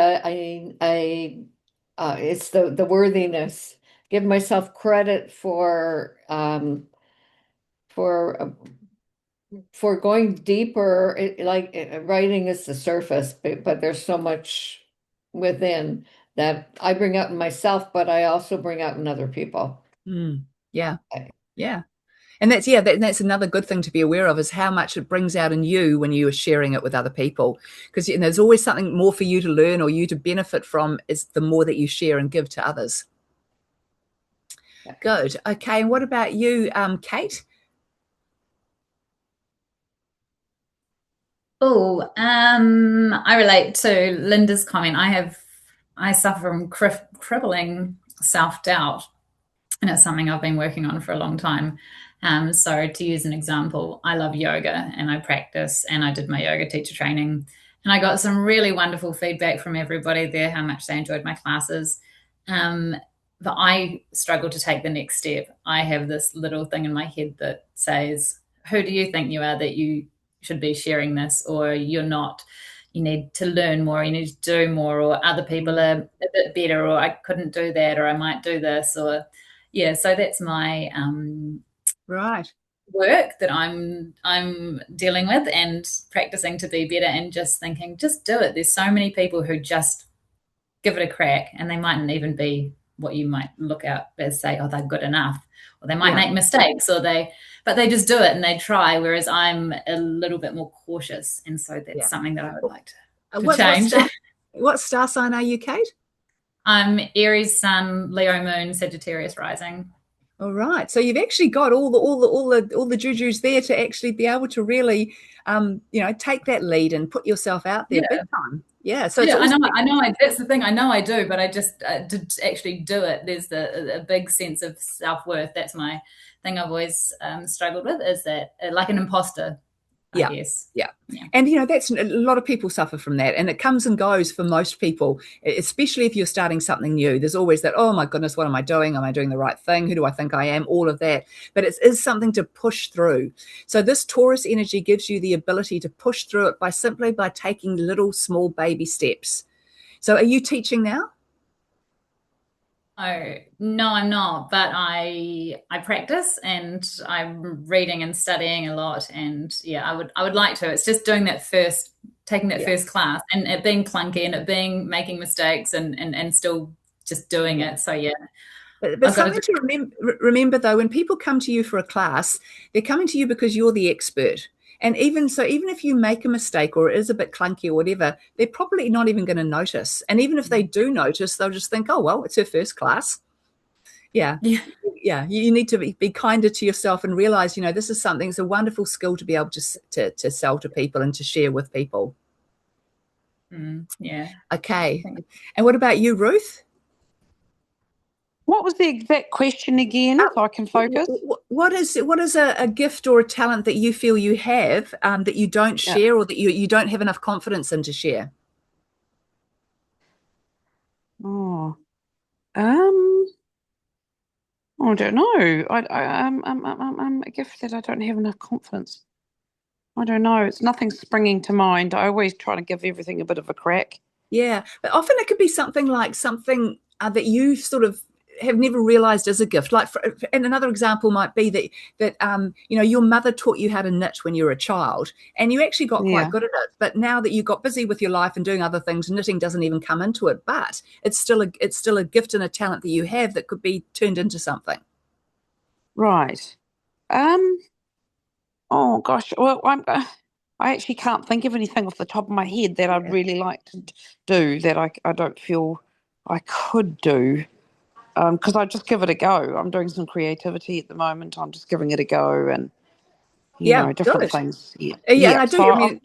it's the worthiness. Give myself credit for going deeper. Writing is the surface, but there's so much within that I bring out in myself, but I also bring out in other people. Yeah. And that's another good thing to be aware of, is how much it brings out in you when you are sharing it with other people. Because there's always something more for you to learn or you to benefit from, is the more that you share and give to others. Yeah. Good. Okay. And what about you, Kate? Oh, I relate to Linda's comment. I suffer from crippling self-doubt, and it's something I've been working on for a long time. So to use an example, I love yoga and I practice, and I did my yoga teacher training, and I got some really wonderful feedback from everybody there, how much they enjoyed my classes. But I struggle to take the next step. I have this little thing in my head that says, who do you think you are that you should be sharing this? Or you're not, you need to learn more, you need to do more, or other people are a bit better, or I couldn't do that, or I might do this, or yeah. So that's my right work that I'm dealing with and practicing to be better, and just thinking, just do it. There's so many people who just give it a crack, and they mightn't even be what you might look at as say, oh, they're good enough, or they might make mistakes, but they just do it and they try, whereas I'm a little bit more cautious, and so that's something that I would like to change. What star sign are you, Kate? I'm Aries Sun, Leo Moon, Sagittarius rising. All right. So you've actually got all the jujus there to actually be able to really, take that lead and put yourself out there big time. Yeah. So it's Yeah, also, I know. That's the thing. I know I do, but I just to actually do it. There's a big sense of self-worth. That's my thing. I've always struggled with is that like an imposter, I yeah. guess. Yeah. And, that's a lot of people suffer from that. And it comes and goes for most people, especially if you're starting something new. There's always that, oh, my goodness, what am I doing? Am I doing the right thing? Who do I think I am? All of that. But it is something to push through. So this Taurus energy gives you the ability to push through it simply by taking little small baby steps. So are you teaching now? Oh, no, I'm not, but I practice and I'm reading and studying a lot. And yeah, I would like to. It's just doing taking that first class and it being clunky and it being making mistakes and still just doing it. So yeah. But something to remember, though, when people come to you for a class, they're coming to you because you're the expert. And even if you make a mistake or it is a bit clunky or whatever, they're probably not even going to notice. And even if they do notice, they'll just think, oh, well, it's her first class. Yeah. You need to be kinder to yourself and realize, this is something, it's a wonderful skill to be able to sell to people and to share with people. Yeah. Okay. And what about you, Ruth? What was the exact question again, so I can focus? What is a gift or a talent that you feel you have that you don't share or that you don't have enough confidence in to share? Oh, I don't know. A gift that I don't have enough confidence. I don't know. It's nothing springing to mind. I always try to give everything a bit of a crack. Yeah, but often it could be something that you sort of have never realized as a gift. And another example might be that your mother taught you how to knit when you were a child, and you actually got quite good at it. But now that you got busy with your life and doing other things, knitting doesn't even come into it. But it's still a gift and a talent that you have that could be turned into something. Right. Oh gosh. Well, I actually can't think of anything off the top of my head that I'd really like to do that I don't feel I could do. Because I just give it a go. I'm doing some creativity at the moment. I'm just giving it a go and, different things. Yeah. And I do. So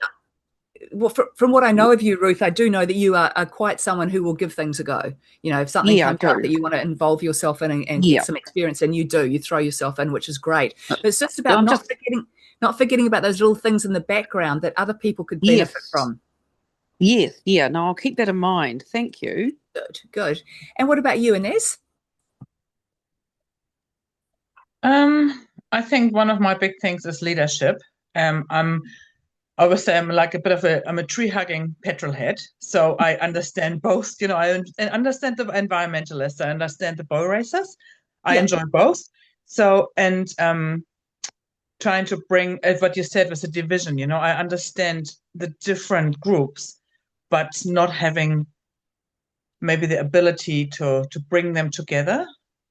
well, from what I know of you, Ruth, I do know that you are quite someone who will give things a go. If something comes up that you want to involve yourself in and get some experience in, you throw yourself in, which is great. But it's just about not forgetting about those little things in the background that other people could benefit from. Yes. Yeah. No, I'll keep that in mind. Thank you. Good. And what about you, Inez? I think one of my big things is leadership. I would say I'm like I'm a tree hugging petrol head. So I understand both, I understand the environmentalists, I understand the bow racers. I enjoy both. So, and trying to bring what you said was a division, I understand the different groups, but not having maybe the ability to bring them together.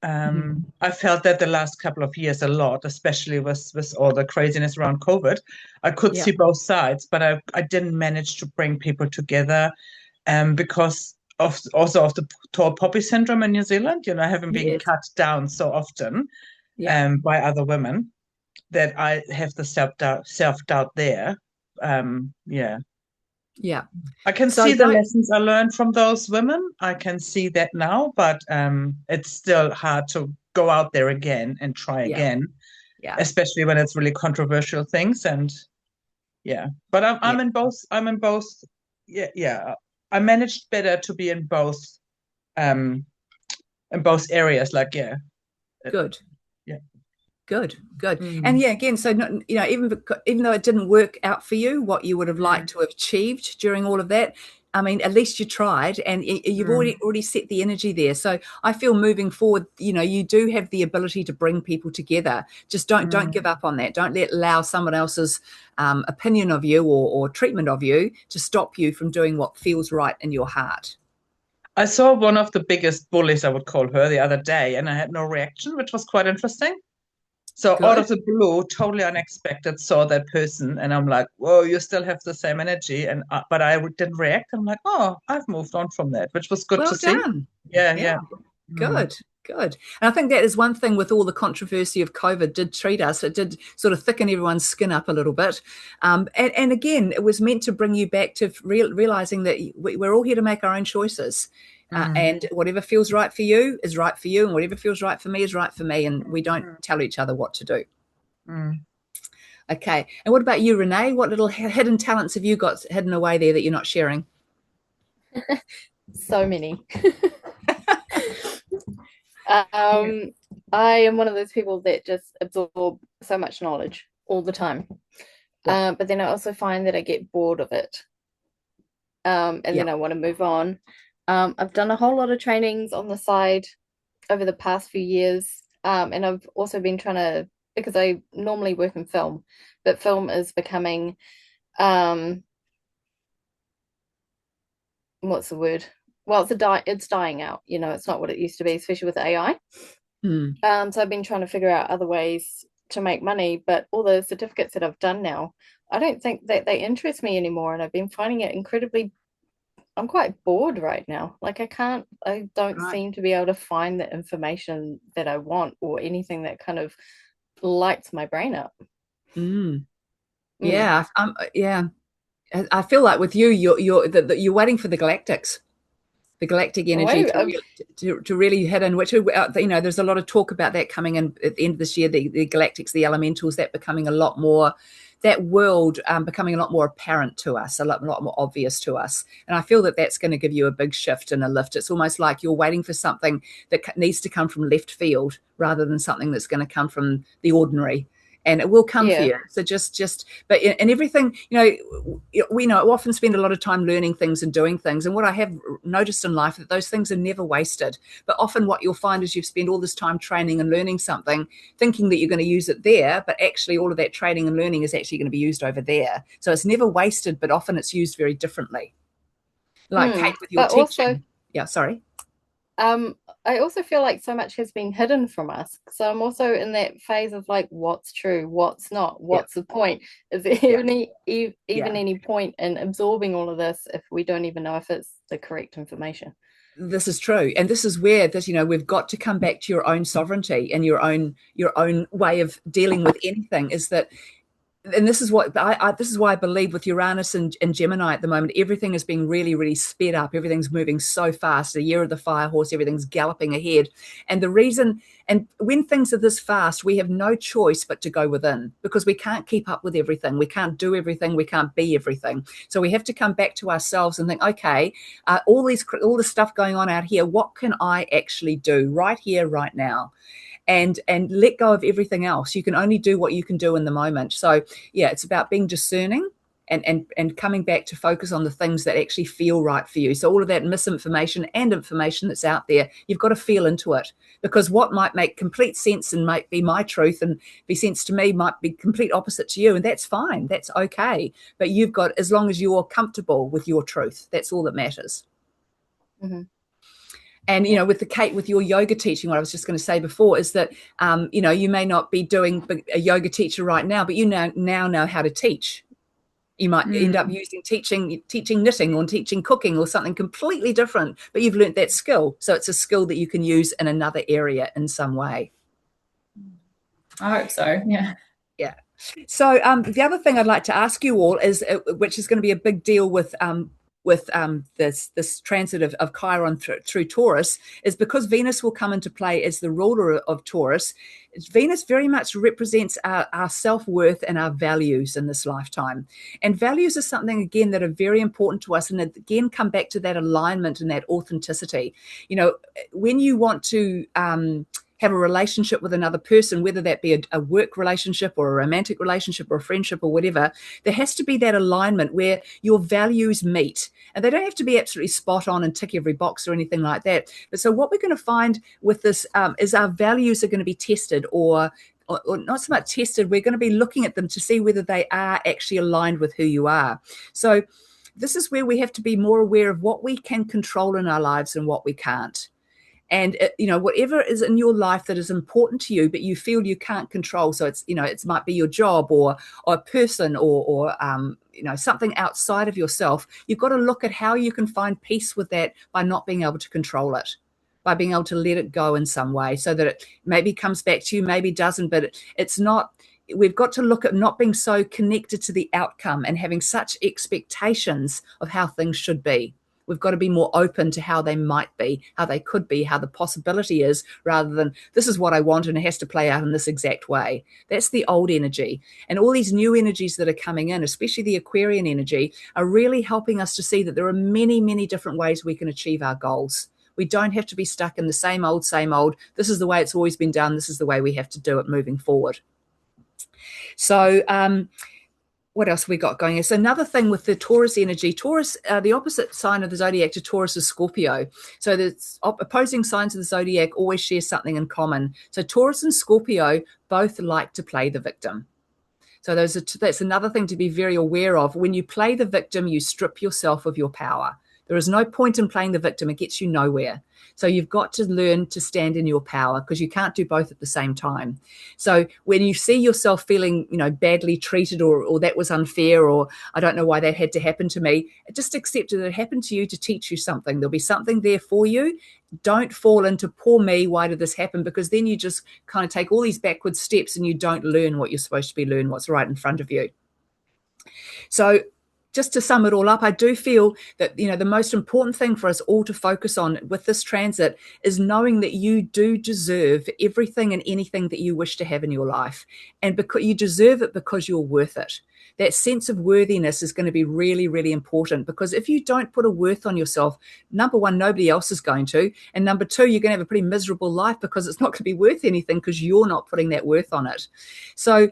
I felt that the last couple of years a lot, especially with all the craziness around COVID. I could see both sides, but I didn't manage to bring people together because of the tall poppy syndrome in New Zealand, having been cut down so often by other women, that I have the self-doubt there. I can see the lessons I learned from those women. I can see that now, but it's still hard to go out there again and try again, especially when it's really controversial things. And but I'm in both. I'm in both. I managed better to be in both areas. Good. And again, so even though it didn't work out for you, what you would have liked to have achieved during all of that, I mean, at least you tried, and you've already set the energy there. So I feel moving forward, you do have the ability to bring people together. Just don't give up on that. Don't allow someone else's opinion of you or treatment of you to stop you from doing what feels right in your heart. I saw one of the biggest bullies, I would call her, the other day, and I had no reaction, which was quite interesting. So out of the blue, totally unexpected, saw that person, and I'm like, whoa, you still have the same energy. And but I didn't react. I'm like, oh, I've moved on from that, which was good to see. Well done. Yeah. Good. Good. And I think that is one thing with all the controversy of COVID did treat us. It did sort of thicken everyone's skin up a little bit. And again, it was meant to bring you back to realizing that we're all here to make our own choices. And whatever feels right for you is right for you. And whatever feels right for me is right for me. And we don't tell each other what to do. Okay. And what about you, Renee? What little hidden talents have you got hidden away there that you're not sharing? So many. I am one of those people that just absorb so much knowledge all the time. But then I also find that I get bored of it. And then I want to move on. I've done a whole lot of trainings on the side over the past few years. And I've also been trying to, because I normally work in film, but film is becoming, what's the word? Well, it's dying out. You know, it's not what it used to be, especially with AI. So I've been trying to figure out other ways to make money, but all the certificates that I've done now, I don't think that they interest me anymore. And I've been finding it I'm quite bored right now. Like I don't seem to be able to find the information that I want or anything that kind of lights my brain up. Yeah. I feel like with you, you're waiting for the galactic energy to really hit in, which, you know, there's a lot of talk about that coming in at the end of this year, the galactics, the elementals, that becoming a lot more, that world becoming a lot more apparent to us, a lot more obvious to us. And I feel that that's going to give you a big shift and a lift. It's almost like you're waiting for something that needs to come from left field rather than something that's going to come from the ordinary. And it will come for you. So but in everything, you know, we often spend a lot of time learning things and doing things. And what I have noticed in life, that those things are never wasted. But often what you'll find is you've spent all this time training and learning something, thinking that you're going to use it there, but actually all of that training and learning is actually going to be used over there. So it's never wasted, but often it's used very differently. Like Kate, with your teaching. Sorry. I also feel like so much has been hidden from us. So I'm also in that phase of like, what's true, what's not, what's the point? Is there any point in absorbing all of this if we don't even know if it's the correct information? This is true. And this is where we've got to come back to your own sovereignty and your own way of dealing with anything, is that. And this is what this is why I believe with Uranus and Gemini at the moment, everything is being really, really sped up. Everything's moving so fast. The year of the fire horse, everything's galloping ahead. And the reason, and when things are this fast, we have no choice but to go within, because we can't keep up with everything. We can't do everything. We can't be everything. So we have to come back to ourselves and think, okay, all this stuff going on out here, what can I actually do right here, right now? And let go of everything else. You can only do what you can do in the moment. So yeah, it's about being discerning and coming back to focus on the things that actually feel right for you. So all of that misinformation and information that's out there, you've got to feel into it, because what might make complete sense and might be my truth and be sense to me might be complete opposite to you, and that's fine. That's okay. But you've got, as long as you're comfortable with your truth, that's all that matters. And, you know, with your yoga teaching, what I was just going to say before is that, you know, you may not be doing a yoga teacher right now, but you now know how to teach. You might end up teaching knitting or teaching cooking or something completely different, but you've learned that skill. So it's a skill that you can use in another area in some way. I hope so. Yeah. Yeah. So the other thing I'd like to ask you all is, which is going to be a big deal with this transit of Chiron through Taurus, is because Venus will come into play as the ruler of Taurus. Venus very much represents our self-worth and our values in this lifetime. And values are something, again, that are very important to us. And again, come back to that alignment and that authenticity. You know, when you want to have a relationship with another person, whether that be a work relationship or a romantic relationship or a friendship or whatever, there has to be that alignment where your values meet. And they don't have to be absolutely spot on and tick every box or anything like that. But so what we're going to find with this is our values are going to be tested, or not so much tested. We're going to be looking at them to see whether they are actually aligned with who you are. So this is where we have to be more aware of what we can control in our lives and what we can't. And, you know, whatever is in your life that is important to you, but you feel you can't control. So it's, you know, it might be your job or a person or you know, something outside of yourself. You've got to look at how you can find peace with that by not being able to control it. by being able to let it go in some way, so that it maybe comes back to you, maybe doesn't, but it's not. We've got to look at not being so connected to the outcome and having such expectations of how things should be. We've got to be more open to how they might be, how they could be, how the possibility is, rather than this is what I want and it has to play out in this exact way. That's the old energy. And all these new energies that are coming in, especially the Aquarian energy, are really helping us to see that there are many, many different ways we can achieve our goals. We don't have to be stuck in the same old, this is the way it's always been done, this is the way we have to do it moving forward. So what else we got going? So another thing with the Taurus energy, Taurus, the opposite sign of the zodiac to Taurus is Scorpio. So the opposing signs of the zodiac always share something in common. So Taurus and Scorpio both like to play the victim. So that's another thing to be very aware of. When you play the victim, you strip yourself of your power. There is no point in playing the victim. It gets you nowhere. So you've got to learn to stand in your power, because you can't do both at the same time. So when you see yourself feeling, badly treated, or that was unfair, or I don't know why that had to happen to me, just accept that it happened to you to teach you something. There'll be something there for you. Don't fall into poor me, why did this happen? Because then you just kind of take all these backward steps and you don't learn what you're supposed to be learning, what's right in front of you. So just to sum it all up, I do feel that, the most important thing for us all to focus on with this transit is knowing that you do deserve everything and anything that you wish to have in your life. And because you deserve it, because you're worth it. That sense of worthiness is going to be really, really important, because if you don't put a worth on yourself, number one, nobody else is going to. And number two, you're going to have a pretty miserable life, because it's not going to be worth anything because you're not putting that worth on it. So,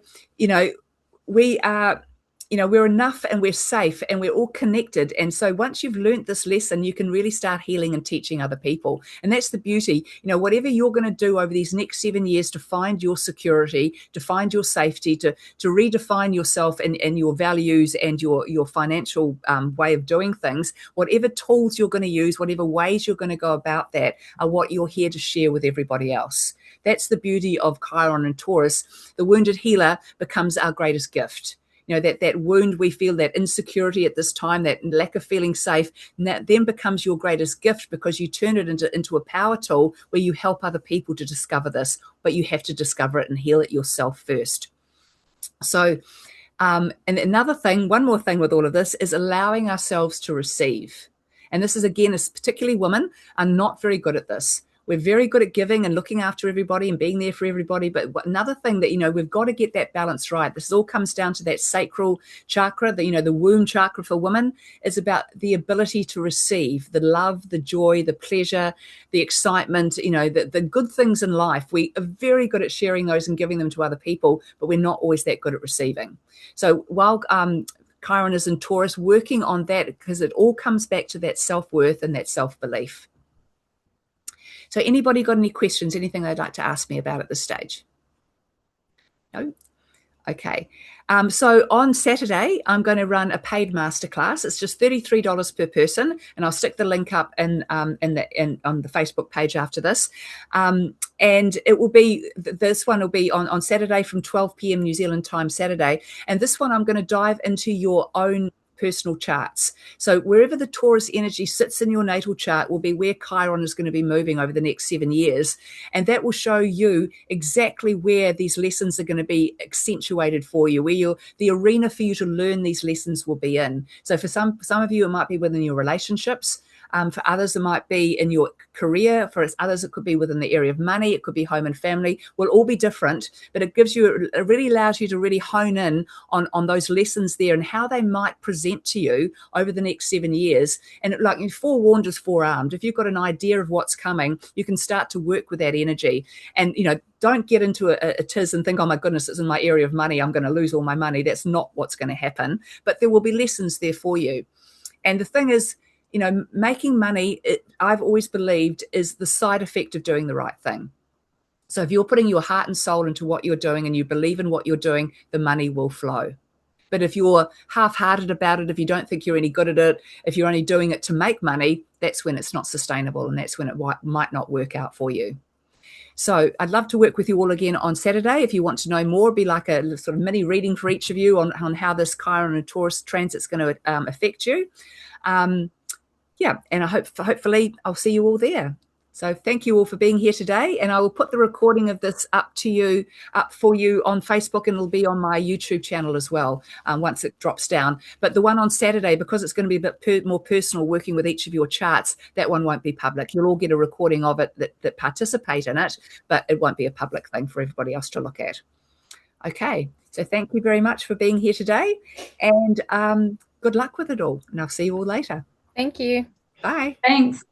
we are... we're enough and we're safe and we're all connected. And so once you've learned this lesson, you can really start healing and teaching other people. And that's the beauty. Whatever you're going to do over these next 7 years to find your security, to find your safety, to redefine yourself and your values and your financial way of doing things, whatever tools you're going to use, whatever ways you're going to go about that, are what you're here to share with everybody else. That's the beauty of Chiron and Taurus. The wounded healer becomes our greatest gift. That wound we feel, that insecurity at this time, that lack of feeling safe, and that then becomes your greatest gift, because you turn it into a power tool where you help other people to discover this, but you have to discover it and heal it yourself first. So, and another thing, one more thing with all of this, is allowing ourselves to receive. And this is, again, particularly women are not very good at this. We're very good at giving and looking after everybody and being there for everybody. But another thing that, we've got to get that balance right. This all comes down to that sacral chakra, the womb chakra for women, is about the ability to receive the love, the joy, the pleasure, the excitement, the good things in life. We are very good at sharing those and giving them to other people, but we're not always that good at receiving. So while Chiron is in Taurus, working on that, because it all comes back to that self-worth and that self-belief. So anybody got any questions, anything they'd like to ask me about at this stage? No? Okay. So on Saturday, I'm going to run a paid masterclass. It's just $33 per person, and I'll stick the link up on the Facebook page after this. And it will be, this one will be on Saturday from 12 p.m. New Zealand time Saturday. And this one, I'm going to dive into your own personal charts. So wherever the Taurus energy sits in your natal chart will be where Chiron is going to be moving over the next 7 years. And that will show you exactly where these lessons are going to be accentuated for you, where the arena for you to learn these lessons will be in. So for some of you, it might be within your relationships. For others, it might be in your career. For others, it could be within the area of money. It could be home and family. Will all be different, but it really allows you to really hone in on those lessons there and how they might present to you over the next 7 years. And forewarned is forearmed. If you've got an idea of what's coming, you can start to work with that energy. And, don't get into a tiz and think, oh my goodness, it's in my area of money, I'm going to lose all my money. That's not what's going to happen. But there will be lessons there for you. And the thing is, making money, I've always believed, is the side effect of doing the right thing. So if you're putting your heart and soul into what you're doing and you believe in what you're doing, the money will flow. But if you're half-hearted about it, if you don't think you're any good at it, if you're only doing it to make money, that's when it's not sustainable, and that's when it might not work out for you. So I'd love to work with you all again on Saturday. If you want to know more, it'd be like a sort of mini reading for each of you on how this Chiron and Taurus transit's going to affect you. And hopefully I'll see you all there. So thank you all for being here today. And I will put the recording of this up for you on Facebook, and it'll be on my YouTube channel as well once it drops down. But the one on Saturday, because it's going to be a bit more personal, working with each of your charts, that one won't be public. You'll all get a recording of it that participate in it, but it won't be a public thing for everybody else to look at. Okay, so thank you very much for being here today, and good luck with it all. And I'll see you all later. Thank you. Bye. Thanks.